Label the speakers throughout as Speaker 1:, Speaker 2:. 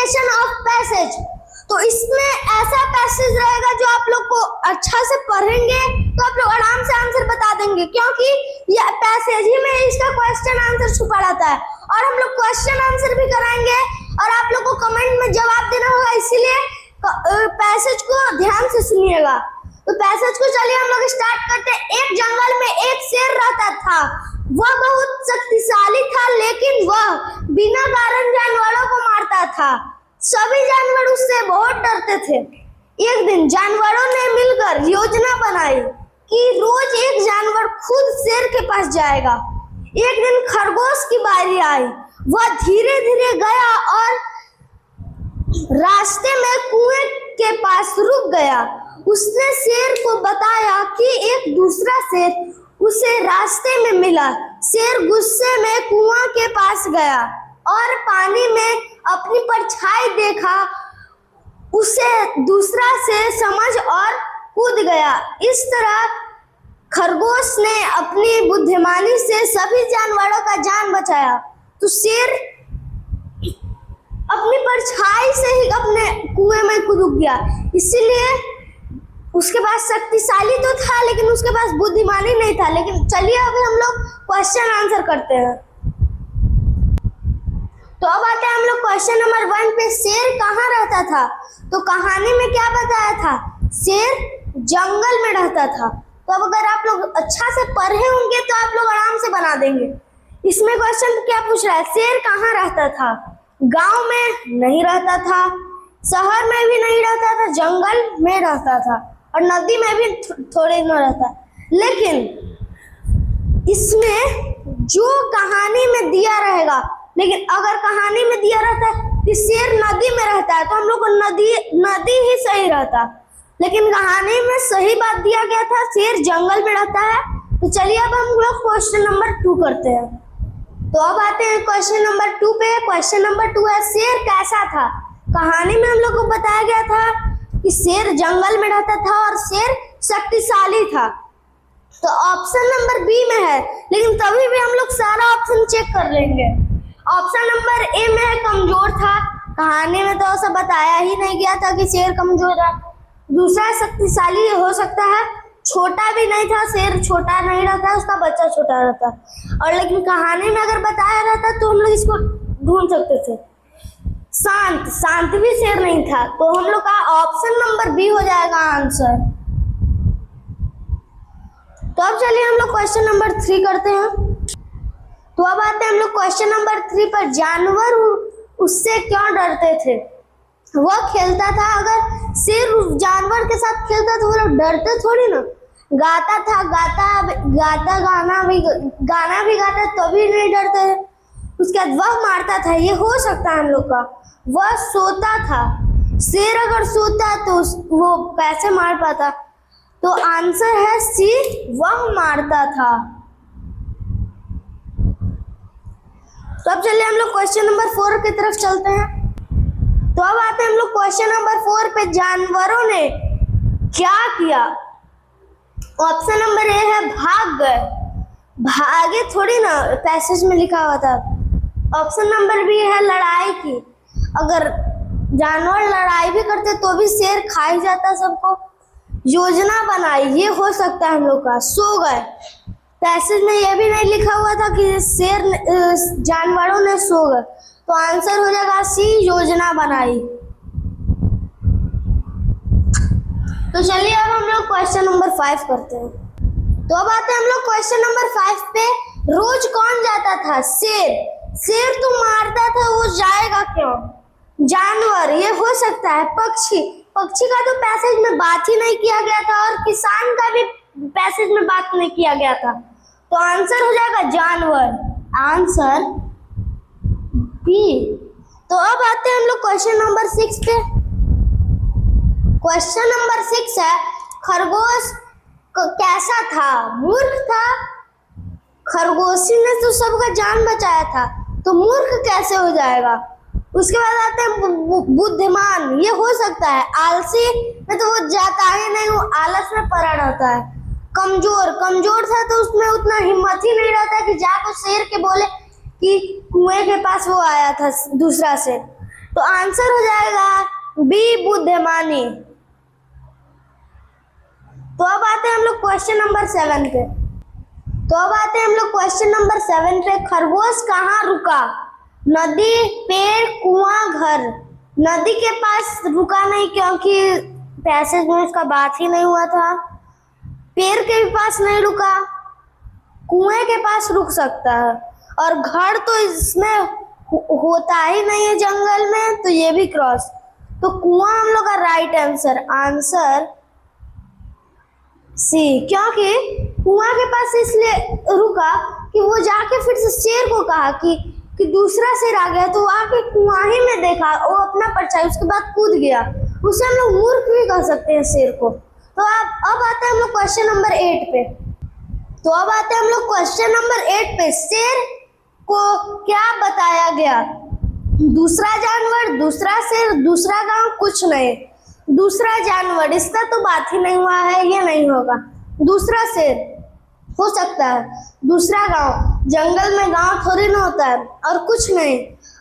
Speaker 1: Explanation of passage. तो इसमें ऐसा पैसेज रहेगा जो आप लोग को अच्छा से पढ़ेंगे तो आप लोग आराम से आंसर बता देंगे, क्योंकि यह पैसेज ही में इसका क्वेश्चन आंसर छुपा रहता है। और हम लोग क्वेश्चन आंसर भी कराएंगे और आप लोग को कमेंट में जवाब देना होगा, इसीलिए पैसेज को ध्यान से सुनिएगा। तो पैसेज को चलिए हम लोग स्टार्ट करते हैं। एक जंगल में एक शेर रहता था। वह बहुत शक्तिशाली था, लेकिन वह बिना कारण जानवरों को मारता था। सभी जानवर उससे बहुत डरते थे। एक दिन जानवरों ने मिलकर योजना बनाई कि रोज एक जानवर खुद शेर के पास जाएगा। एक दिन खरगोश की बारी आई। वह धीरे धीरे गया और रास्ते में कुएं के पास रुक गया। उसने शेर को बताया कि एक दूसरा शेर उसे रास्ते में मिला। शेर गुस्से में कुआं के पास गया और पानी में अपनी परछाई देखा। उसे दूसरा शेर समझ और कूद गया। इस तरह खरगोश ने अपनी बुद्धिमानी से सभी जानवरों का जान बचाया। तो शेर अपनी परछाई से ही अपने कुएं में कूद गया, इसीलिए उसके पास शक्तिशाली तो था लेकिन उसके पास बुद्धिमानी नहीं था। लेकिन चलिए अभी हम लोग क्वेश्चन आंसर करते हैं। तो अब आते हैं हम लोग क्वेश्चन नंबर 1 पे। शेर कहाँ रहता था? तो कहानी में क्या बताया था? शेर जंगल में रहता था। तो अब अगर आप लोग अच्छा से पढ़े होंगे तो आप लोग आराम से बना देंगे। इसमें क्वेश्चन क्या पूछ रहा है? शेर कहाँ रहता था? गांव में नहीं रहता था, शहर में भी नहीं रहता था, जंगल में रहता था और नदी में भी थोड़े न रहता। लेकिन इसमें जो कहानी में दिया रहेगा, लेकिन अगर कहानी में दिया रहता है कि शेर नदी में रहता है तो हम लोग को नदी ही सही रहता। लेकिन कहानी में सही बात दिया गया था, शेर जंगल में रहता है। तो चलिए अब हम लोग क्वेश्चन नंबर 2 करते हैं। तो अब आते हैं क्वेश्चन नंबर 2 पे। क्वेश्चन नंबर 2 है, शेर कैसा था? कहानी में हम लोग को बताया गया था कि शेर जंगल में रहता था और शेर शक्तिशाली था। तो ऑप्शन नंबर बी में है, लेकिन तभी भी हम लोग सारा ऑप्शन चेक कर लेंगे। ऑप्शन नंबर ए में है, कमजोर था। कहानी में तो ऐसा बताया ही नहीं गया था कि शेर कमजोर है। दूसरा शक्तिशाली हो सकता है, छोटा भी नहीं था, शेर छोटा नहीं रहता, उसका बच्चा छोटा रहता। और लेकिन कहानी में अगर बताया रहता तो हम लोग इसको ढूंढ सकते थे। शांत भी शेर नहीं था। तो हम लोग का ऑप्शन नंबर बी हो जाएगा आंसर। तो अब चलिए हम लोग क्वेश्चन नंबर 3 करते हैं। तो अब आते हैं हम लोग क्वेश्चन नंबर 3 पर। जानवर उससे क्यों डरते थे? वह खेलता था। अगर शेर जानवर के साथ खेलता तो वो लोग डरते थोड़ी ना। गाता था, गाना भी गाता तो भी नहीं डरते। उसके बाद वह मारता था, ये हो सकता है हम लोग का। वह सोता था। शेर अगर सोता तो वो कैसे मार पाता? तो आंसर है सी, वह मारता था। तो अब चलिए हम लोग क्वेश्चन नंबर 4 की तरफ चलते हैं। तो अब आते हैं हम लोग क्वेश्चन नंबर 4 पे। जानवरों ने क्या किया? ऑप्शन नंबर ए है, भाग गए। भागे थोड़ी ना, पैसेज में लिखा हुआ था। ऑप्शन नंबर बी है, लड़ाई की। अगर जानवर लड़ाई भी करते तो भी शेर खा ही जाता सबको। योजना बनाई, ये हो सकता है हम लोग का। सो गए, पैसेज में ये भी नहीं लिखा हुआ था कि शेर जानवरों ने सो गए। तो आंसर हो जाएगा सी, योजना बनाई। तो चलिए अब हम लोग क्वेश्चन नंबर 5 करते हैं। तो अब आते हैं हम लोग क्वेश्चन नंबर 5 पे। रोज कौन जाता था? शेर तो मारता था, वो जाएगा क्यों? जानवर, ये हो सकता है। पक्षी का तो पैसेज में बात ही नहीं किया गया था और किसान का भी पैसेज में बात नहीं किया गया था। तो आंसर हो जाएगा जानवर, आंसर बी। तो अब आते हैं हम लोग क्वेश्चन नंबर 6 पे। क्वेश्चन नंबर 6 है, खरगोश कैसा था? मूर्ख था। खरगोशी ने तो सबका जान बचाया था, तो मूर्ख कैसे हो जाएगा? उसके बाद आते हैं बुद्धिमान, ये हो सकता है। आलसी में तो वो जाता ही नहीं, वो आलस में पड़ा रहता है। कमजोर था तो उसमें उतना हिम्मत ही नहीं रहता कि जाकर शेर के बोले कि कुएं के पास वो आया था दूसरा शेर। तो आंसर हो जाएगा बी बुद्धिमानी। तो अब आते हैं हम लोग क्वेश्चन नंबर 7 पे। खरगोश कहाँ रुका? नदी, पेड़, कुआं, घर। नदी के पास रुका नहीं क्योंकि पैसेज में उसका बात ही नहीं हुआ था। पेड़ के भी पास नहीं रुका, कुएं के पास रुक सकता है, और घर तो इसमें होता ही नहीं है जंगल में, तो ये भी क्रॉस। तो कुआं हम लोग का राइट आंसर सी, क्योंकि कुआं के पास इसलिए रुका कि वो जाके फिर से शेर को कहा कि दूसरा शेर आ गया, तो आके कुआं ही में देखा, वो अपना परछाई, उसके बाद कूद गया। उसे हम लोग मूर्ख भी कह सकते हैं शेर को। तो अब आते हैं हम लोग क्वेश्चन नंबर 8 पे। शेर को क्या बताया गया? दूसरा जानवर, दूसरा शेर, दूसरा गांव, कुछ नहीं। दूसरा जानवर, इसका तो बात ही नहीं हुआ है, ये नहीं होगा। दूसरा शेर हो सकता है, दूसरा गांव, जंगल में गांव थोड़ी ना होता है, और कुछ नहीं।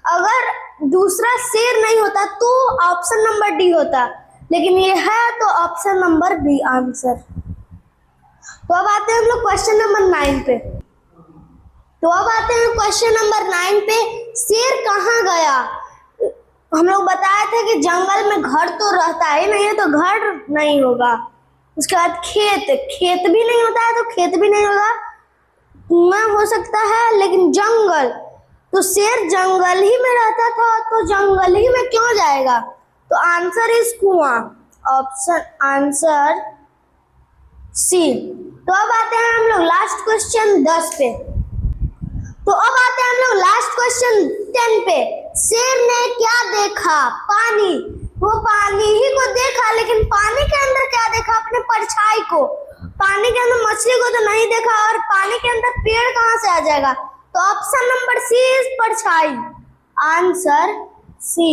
Speaker 1: अगर दूसरा शेर नहीं होता तो ऑप्शन नंबर डी होता, लेकिन ये है तो ऑप्शन नंबर बी आंसर। तो अब आते हैं हम लोग क्वेश्चन नंबर 9 पे। शेर कहाँ गया? हम लोग बताए थे कि जंगल में घर तो रहता ही नहीं है, तो घर नहीं होगा। उसके बाद खेत भी नहीं होता है, तो खेत भी नहीं होगा। कुआं हो सकता है, लेकिन जंगल, तो शेर जंगल ही में रहता था, तो जंगल ही में क्यों जाएगा? तो आंसर इज कुआं, ऑप्शन आंसर सी। तो अब आते हैं हम लोग लास्ट क्वेश्चन 10 पे। तो अब आते हैं हम लोग लास्ट क्वेश्चन 10 पे। शेर ने क्या देखा? पानी। वो पानी ही को देखा, लेकिन पानी के अंदर क्या देखा? अपने परछाई को। पानी के अंदर मछली को तो नहीं देखा, और पानी के अंदर पेड़ कहाँ से आ जाएगा? तो ऑप्शन नंबर सी इज परछाई, आंसर सी।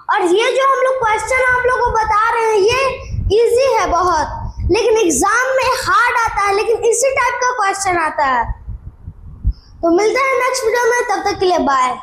Speaker 1: और ये जो हम लोग क्वेश्चन आप लोगों को बता रहे हैं, ये इजी है बहुत, लेकिन एग्जाम में हार्ड आता है, लेकिन इसी टाइप का क्वेश्चन आता है। तो मिलते हैं नेक्स्ट वीडियो में, तब तक के लिए बाय।